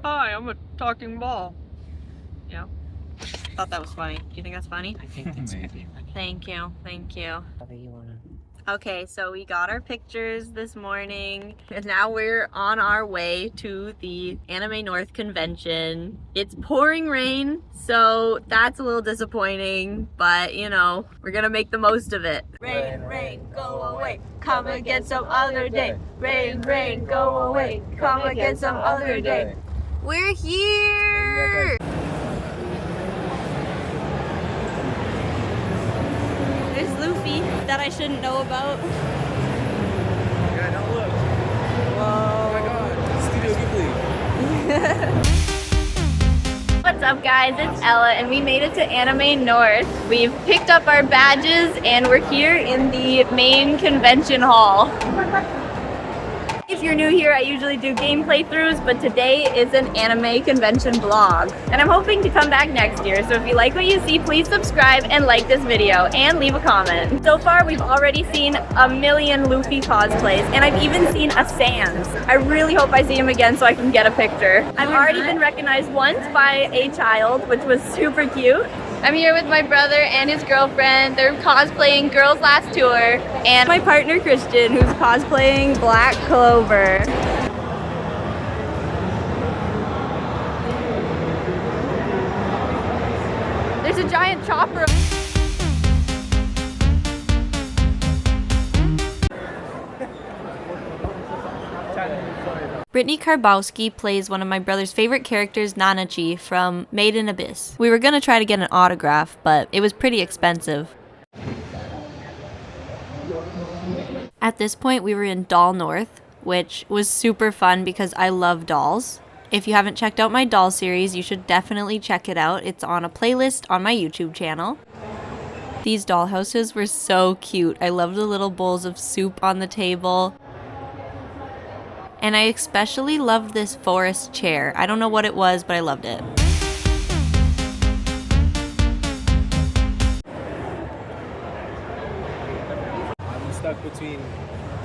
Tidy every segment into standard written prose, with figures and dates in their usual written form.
Hi, I'm a talking ball. Yeah. Thought that was funny. Do you think that's funny? I think it's maybe. Thank you. Thank you. How do you wanna? Okay, so we got our pictures this morning, and now we're on our way to the Anime North convention. It's pouring rain, so that's a little disappointing, but you know, we're gonna make the most of it. Rain, rain, go away, come again some other day. Rain, rain, go away, come again some other day. We're here! There's Luffy that I shouldn't know about. Yeah, now look. Whoa. Oh my god, Studio Ghibli. What's up guys, it's Ella and we made it to Anime North. We've picked up our badges and we're here in the main convention hall. If you're new here, I usually do game playthroughs, but today is an anime convention vlog. And I'm hoping to come back next year, so if you like what you see, please subscribe and like this video and leave a comment. So far, we've already seen a million Luffy cosplays, and I've even seen a Sans. I really hope I see him again so I can get a picture. I've already been recognized once by a child, which was super cute. I'm here with my brother and his girlfriend. They're cosplaying Girls Last Tour. And my partner Christian, who's cosplaying Black Clover. There's a giant chopper. Brittany Karbowski plays one of my brother's favorite characters, Nanachi, from Made in Abyss. We were gonna try to get an autograph, but it was pretty expensive. At this point, we were in Doll North, which was super fun because I love dolls. If you haven't checked out my doll series, you should definitely check it out. It's on a playlist on my YouTube channel. These doll houses were so cute. I love the little bowls of soup on the table. And I especially loved this forest chair. I don't know what it was, but I loved it. I'm stuck between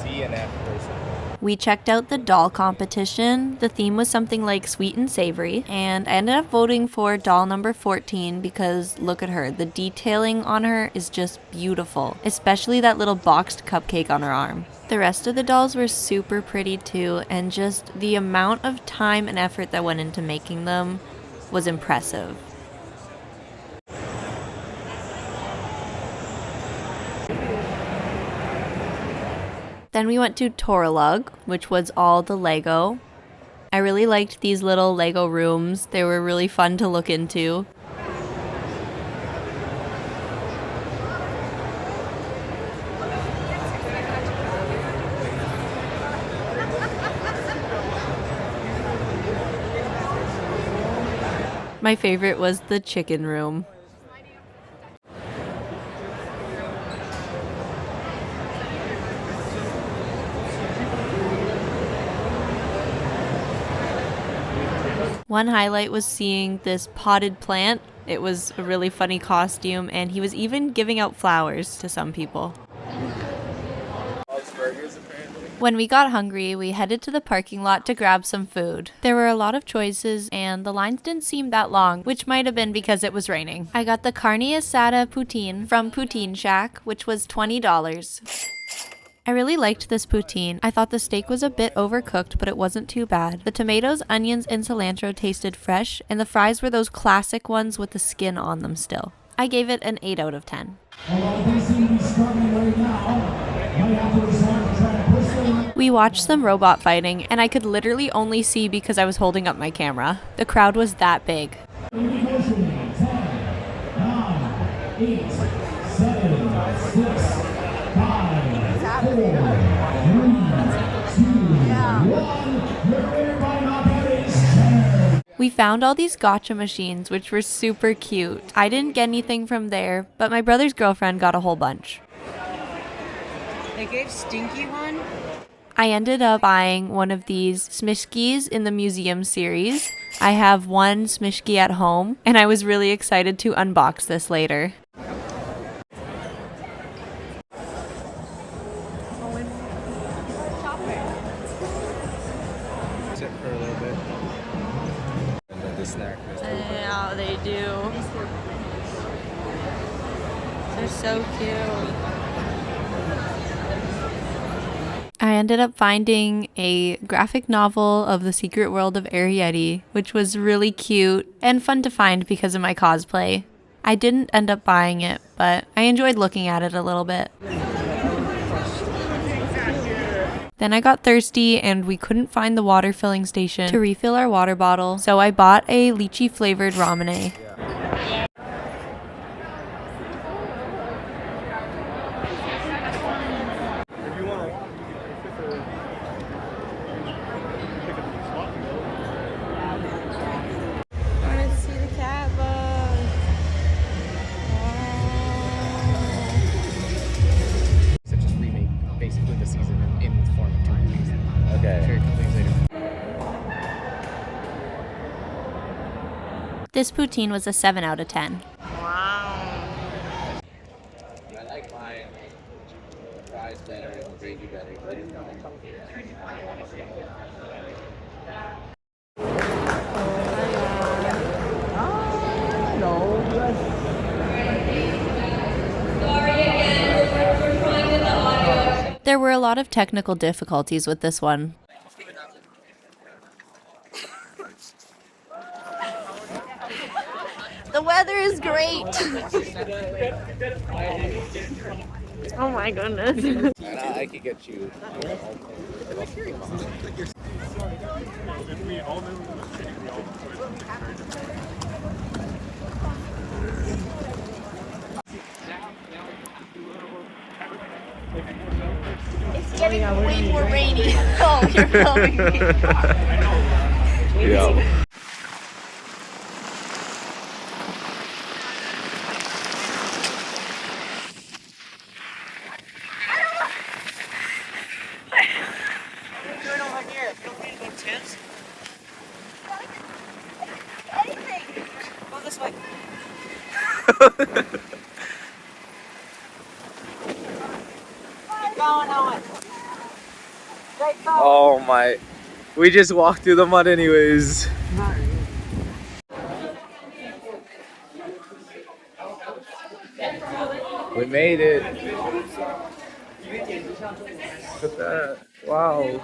T and F person. We checked out the doll competition. The theme was something like sweet and savory, and I ended up voting for doll number 14 because look at her. The detailing on her is just beautiful, especially that little boxed cupcake on her arm. The rest of the dolls were super pretty too, and just the amount of time and effort that went into making them was impressive. Then we went to Toralug, which was all the Lego. I really liked these little Lego rooms. They were really fun to look into. My favorite was the chicken room. One highlight was seeing this potted plant. It was a really funny costume, and he was even giving out flowers to some people. When we got hungry, we headed to the parking lot to grab some food. There were a lot of choices, and the lines didn't seem that long, which might have been because it was raining. I got the carne asada poutine from Poutine Shack, which was $20. I really liked this poutine. I thought the steak was a bit overcooked, but it wasn't too bad. The tomatoes, onions, and cilantro tasted fresh, and the fries were those classic ones with the skin on them still. I gave it an 8 out of 10. We watched some robot fighting, and I could literally only see because I was holding up my camera. The crowd was that big. 10, 9, 8, 7, 6, 5, 4, 3, 2, 1. Everybody knock out his chair. We found all these gacha machines, which were super cute. I didn't get anything from there, but my brother's girlfriend got a whole bunch. They gave Stinky one? I ended up buying one of these Smishkis in the museum series. I have one Smishki at home, and I was really excited to unbox this later. Sit for a little bit. the snack. Yeah, they do. They're so cute. I ended up finding a graphic novel of the secret world of Arrietty, which was really cute and fun to find because of my cosplay. I didn't end up buying it, but I enjoyed looking at it a little bit. Then I got thirsty and we couldn't find the water filling station to refill our water bottle, so I bought a lychee flavored ramen. Basically the season in the form of turkeys. Okay. Sure, a couple days later. This poutine was a 7 out of 10. Wow. I like my fries better and gravy better. There were a lot of technical difficulties with this one. The weather is great. Oh my goodness. I could get you. It's getting way more rainy. Oh, you're filming me. Yeah. Anything. Go this way. Keep going on. Oh my. We just walked through the mud anyways. We made it. Look at that. Wow.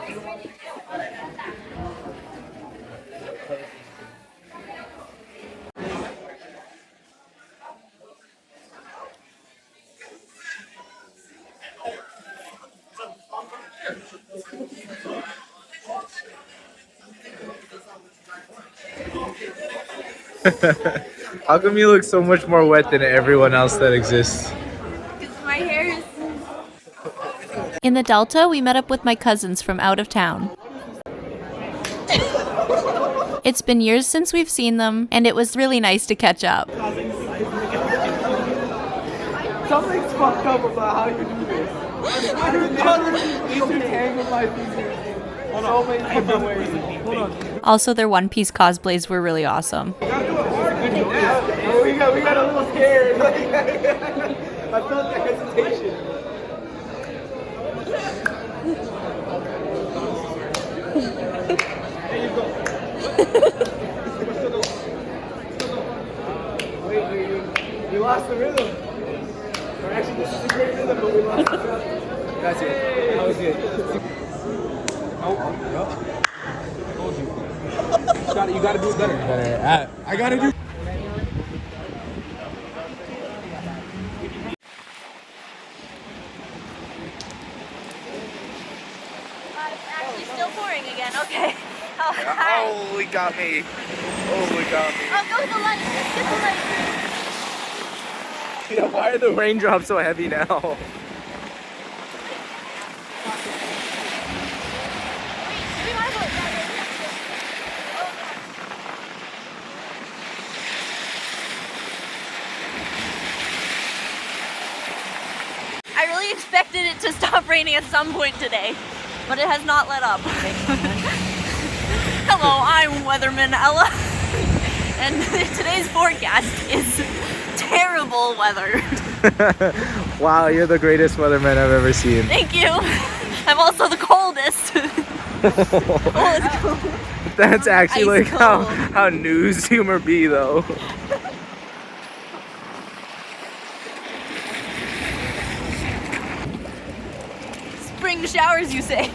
How come you look so much more wet than everyone else that exists? Because my hair is... In the Delta, we met up with my cousins from out of town. It's been years since we've seen them, and it was really nice to catch up. Something's fucked up about how you do this. You detangle my fingers in so many different ways. Hold on. Also, their One Piece cosplays were really awesome. We got a little scared. I felt the hesitation. There you go. Wait, we lost the rhythm. Or actually, this is a great rhythm, but we lost the rhythm. That's it. That was it. Oh. You gotta do it better. I gotta do. It's actually still pouring again. Okay. Oh, hi. Oh, he got me. Oh, he got me. Oh, go with the light. Get the light. Yeah, why are the raindrops so heavy now? I really expected it to stop raining at some point today, but it has not let up. Hello, I'm Weatherman Ella, and today's forecast is terrible weather. Wow, you're the greatest weatherman I've ever seen. Thank you. I'm also the coldest. Oh, it's cold. That's actually Ice like cold. how news humor be though. Spring showers, you say?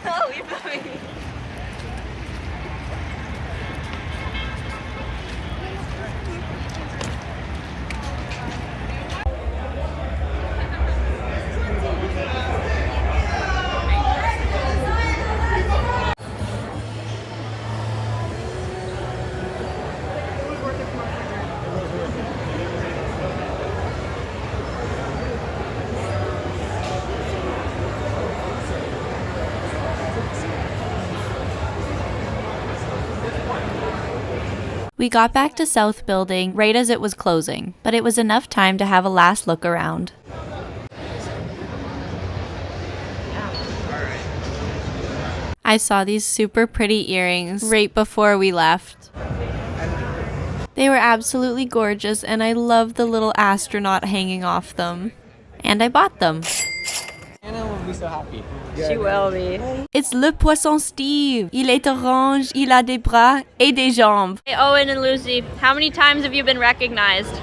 Oh, you're moving. We got back to South Building right as it was closing, but it was enough time to have a last look around. I saw these super pretty earrings right before we left. They were absolutely gorgeous, and I love the little astronaut hanging off them. And I bought them. Anna will be so happy. She will be. It's Le Poisson Steve. Il est orange, il a des bras et des jambes. Hey, Owen and Lucy, how many times have you been recognized?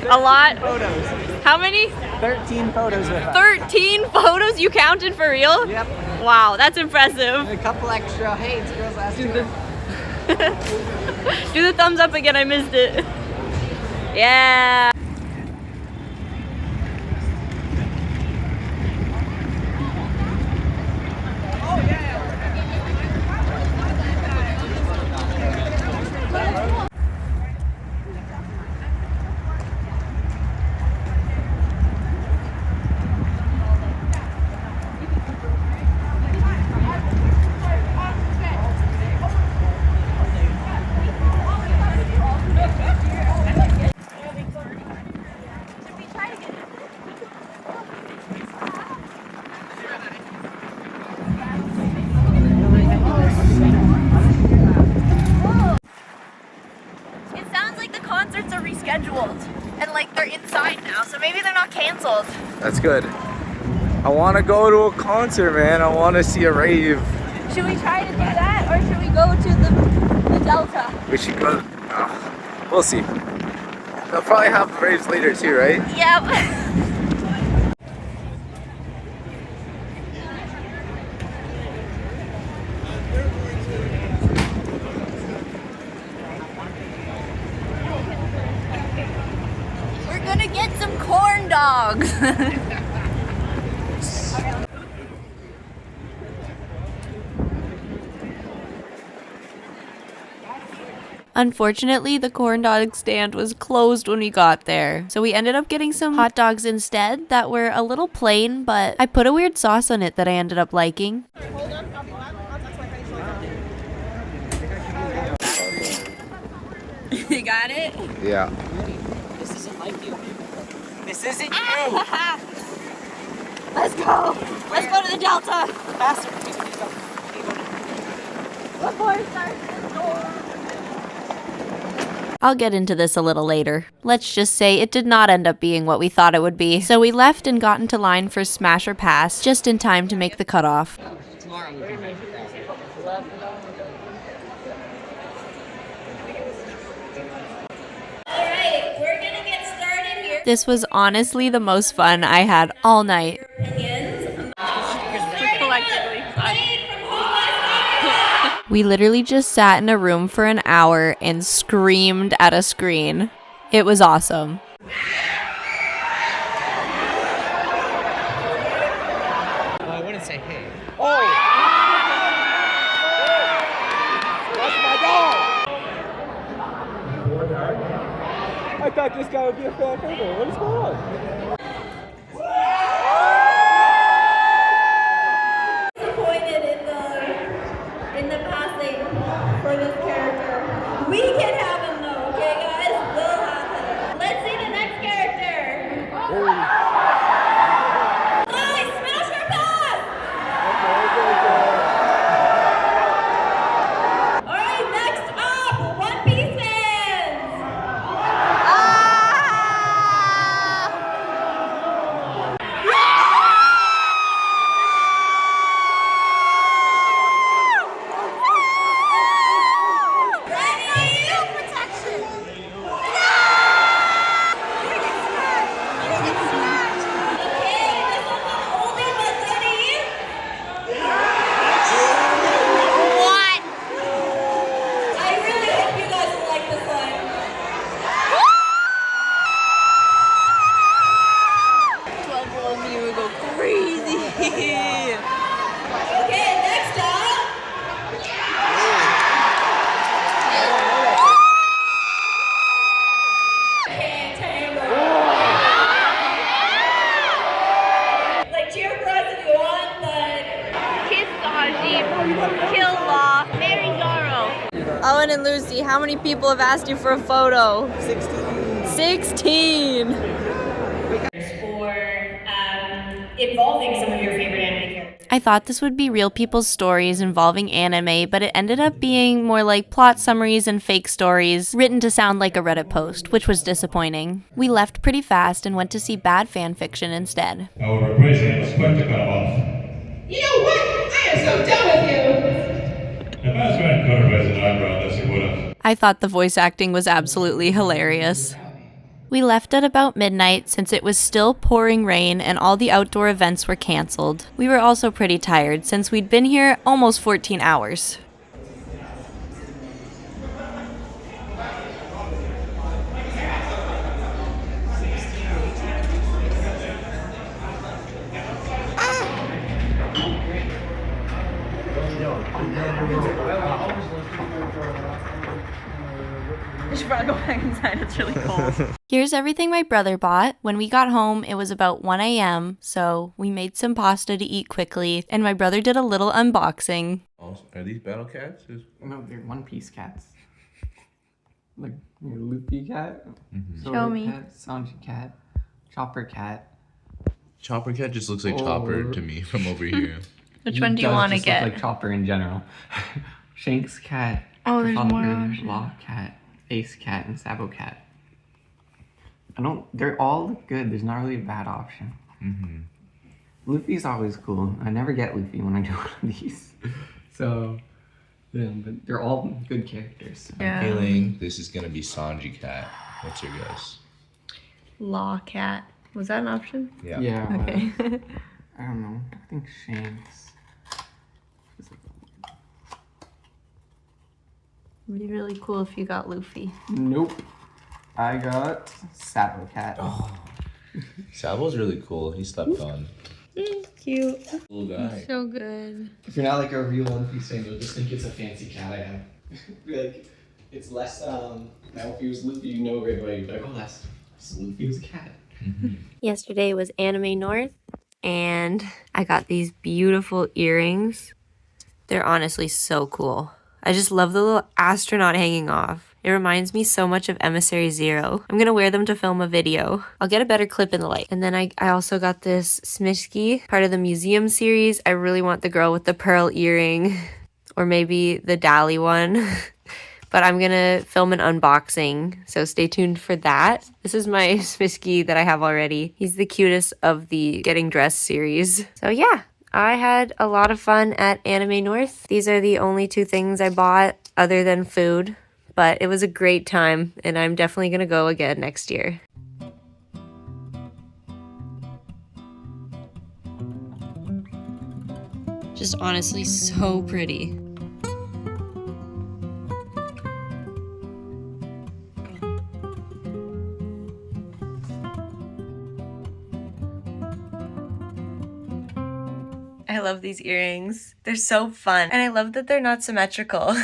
A lot? Photos. How many? 13 photos with us. 13 photos? You counted for real? Yep. Wow, that's impressive. And a couple extra. Hey, it's girls last year. Do the thumbs up again, I missed it. Yeah. It sounds like the concerts are rescheduled and like they're inside now, so maybe they're not canceled. That's good. I want to go to a concert, man. I want to see a rave. Should we try to do that, or should we go to the Delta? We should go. We'll see. They'll probably have raves later too, right? Yep. We're gonna get some corn dogs. Unfortunately, the corn dog stand was closed when we got there, so we ended up getting some hot dogs instead that were a little plain, but I put a weird sauce on it that I ended up liking. You got it? Yeah. This isn't like you. This isn't you. Let's go. Let's go to the Delta. Faster. Before it starts the storm. I'll get into this a little later. Let's just say it did not end up being what we thought it would be, so we left and got into line for Smash or Pass just in time to make the cutoff. Tomorrow we can make it. Alright, we're gonna get started here. This was honestly the most fun I had all night. Collectively. We literally just sat in a room for an hour and screamed at a screen. It was awesome. Well, I wouldn't say hey. Oh! That's my dog! I thought this guy would be a fan favorite. What is going on? Disappointed in the passing for this character. We can have him though, okay guys? We'll have him. Let's see the next character. Nice! Smash or pass! Alright, next up, One Piece fans! Lucy, how many people have asked you for a photo? 16. Or involving some of your favorite anime characters. I thought this would be real people's stories involving anime, but it ended up being more like plot summaries and fake stories written to sound like a Reddit post, which was disappointing. We left pretty fast and went to see bad fan fiction instead. Our president was quick to cut him off. You know what? I am so done with you! If Asgard could have raised an eyebrow, this he would have. I thought the voice acting was absolutely hilarious. We left at about midnight since it was still pouring rain and all the outdoor events were canceled. We were also pretty tired since we'd been here almost 14 hours. We should probably go back inside, it's really cold. Here's everything my brother bought. When we got home, it was about 1 a.m., so we made some pasta to eat quickly, and my brother did a little unboxing. Oh, are these battle cats? No, they're One Piece cats. Like your Luffy cat, Show me. cat, Sanji cat, Chopper cat. Chopper cat just looks like Chopper to me from over here. Which one do you does want to just look get? like Chopper in general. Shanks cat. Oh, there's more Trafalgar, options. Law cat, Ace cat, and Sabo cat. They're all look good. There's not really a bad option. Luffy's always cool. I never get Luffy when I do one of these. So, yeah, but they're all good characters. Yeah. Feeling this is gonna be Sanji cat. What's your guess? Law cat. Was that an option? Yeah. Yeah. Okay. I don't know. I think Shanks. It'd be really cool if you got Luffy. Nope. I got Sabo cat. Sabo's really cool. He slept on. He's cute. Cool guy. So good. If you're not like a real One Piece fan, you'll just think it's a fancy cat I have. Like, it's less, now if he was Luffy, you know right away. You'd be like, oh, that's Luffy was a cat. Yesterday was Anime North, and I got these beautiful earrings. They're honestly so cool. I just love the little astronaut hanging off. It reminds me so much of Emissary Zero. I'm gonna wear them to film a video. I'll get a better clip in the light. And then I also got this Smishki, part of the museum series. I really want the girl with the pearl earring, or maybe the Dali one. But I'm gonna film an unboxing, so stay tuned for that. This is my Smishki that I have already. He's the cutest of the Getting Dressed series. So yeah, I had a lot of fun at Anime North. These are the only two things I bought other than food, but it was a great time, and I'm definitely gonna go again next year. Just honestly so pretty. I love these earrings. They're so fun. And I love that they're not symmetrical.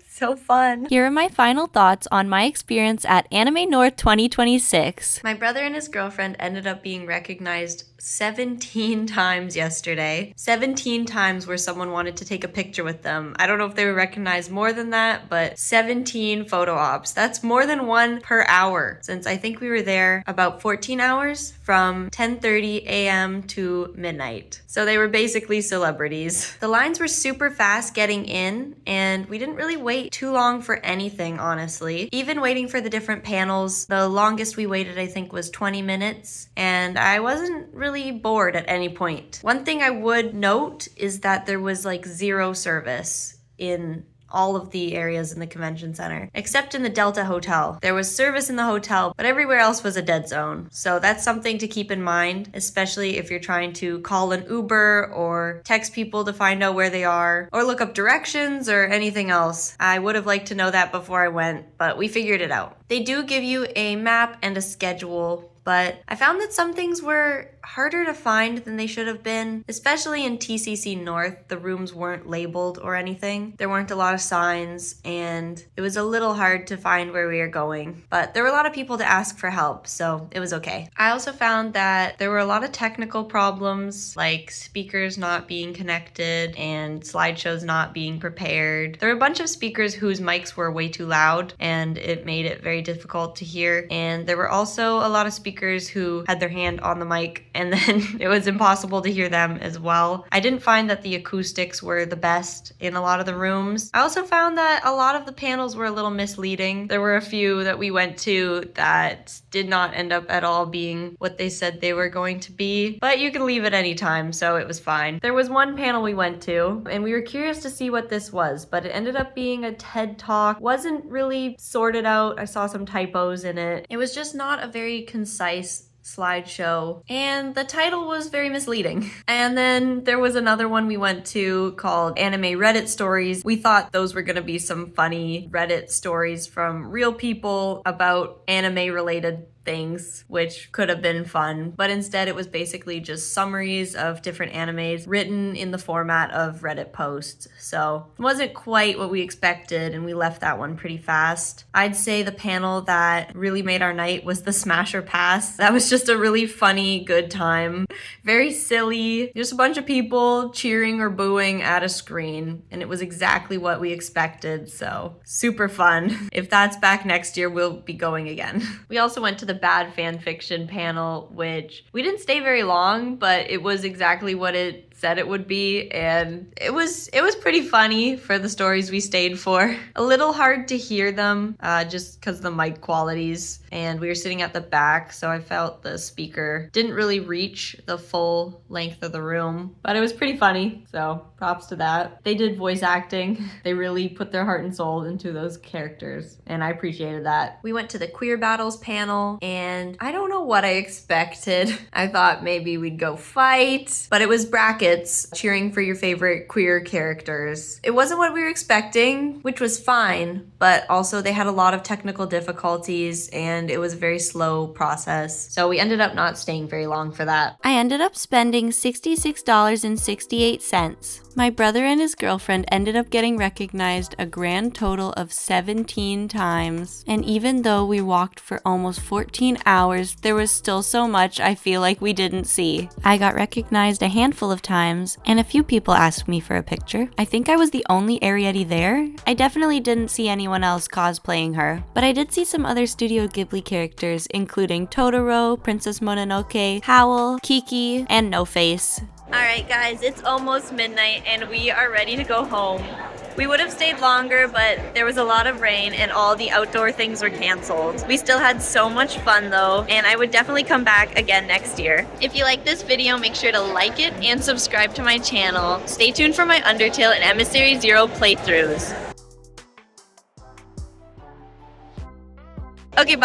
So fun. Here are my final thoughts on my experience at Anime North 2026. My brother and his girlfriend ended up being recognized 17 times yesterday. 17 times where someone wanted to take a picture with them. I don't know if they were recognized more than that, but 17 photo ops. That's more than one per hour, since I think we were there about 14 hours from 10:30 a.m. to midnight. So they were basically celebrities. The lines were super fast getting in, and we didn't really wait too long for anything, honestly. Even waiting for the different panels, the longest we waited I think was 20 minutes, and I wasn't really bored at any point. One thing I would note is that there was like zero service in all of the areas in the convention center, except in the Delta Hotel. There was service in the hotel, but everywhere else was a dead zone. So that's something to keep in mind, especially if you're trying to call an Uber or text people to find out where they are, or look up directions or anything else. I would have liked to know that before I went, but we figured it out. They do give you a map and a schedule, but I found that some things were harder to find than they should have been, especially in TCC North. The rooms weren't labeled or anything. There weren't a lot of signs, and it was a little hard to find where we were going, but there were a lot of people to ask for help, so it was okay. I also found that there were a lot of technical problems, like speakers not being connected and slideshows not being prepared. There were a bunch of speakers whose mics were way too loud, and it made it very difficult to hear, and there were also a lot of speakers who had their hand on the mic, and then it was impossible to hear them as well. I didn't find that the acoustics were the best in a lot of the rooms. I also found that a lot of the panels were a little misleading. There were a few that we went to that did not end up at all being what they said they were going to be, but you can leave at any time, so it was fine. There was one panel we went to, and we were curious to see what this was, but it ended up being a TED Talk. Wasn't really sorted out. I saw some typos in it. It was just not a very concise slideshow, and the title was very misleading. And then there was another one we went to called Anime Reddit Stories. We thought those were gonna be some funny Reddit stories from real people about anime related things, which could have been fun, but instead it was basically just summaries of different animes written in the format of Reddit posts. So it wasn't quite what we expected, and we left that one pretty fast. I'd say the panel that really made our night was the Smasher Pass. That was just a really funny, good time. Very silly, just a bunch of people cheering or booing at a screen, and it was exactly what we expected, so super fun. If that's back next year, we'll be going again. We also went to the bad fan fiction panel, which we didn't stay very long, but it was exactly what it said it would be, and it was pretty funny for the stories we stayed for. A little hard to hear them just because the mic qualities, and we were sitting at the back, so I felt the speaker didn't really reach the full length of the room, but it was pretty funny, so props to that. They did voice acting. They really put their heart and soul into those characters, and I appreciated that. We went to the Queer Battles panel, and I don't know what I expected. I thought maybe we'd go fight, but it was brackets cheering for your favorite queer characters. It wasn't what we were expecting, which was fine, but also they had a lot of technical difficulties, and it was a very slow process. So we ended up not staying very long for that. I ended up spending $66.68. My brother and his girlfriend ended up getting recognized a grand total of 17 times. And even though we walked for almost 14 hours, there was still so much I feel like we didn't see. I got recognized a handful of times, and a few people asked me for a picture. I think I was the only Ariete there. I definitely didn't see anyone else cosplaying her, but I did see some other Studio Ghibli characters, including Totoro, Princess Mononoke, Howl, Kiki, and No Face. Alright guys, it's almost midnight and we are ready to go home. We would have stayed longer, but there was a lot of rain and all the outdoor things were canceled. We still had so much fun though, and I would definitely come back again next year. If you like this video, make sure to like it and subscribe to my channel. Stay tuned for my Undertale and Emissary Zero playthroughs.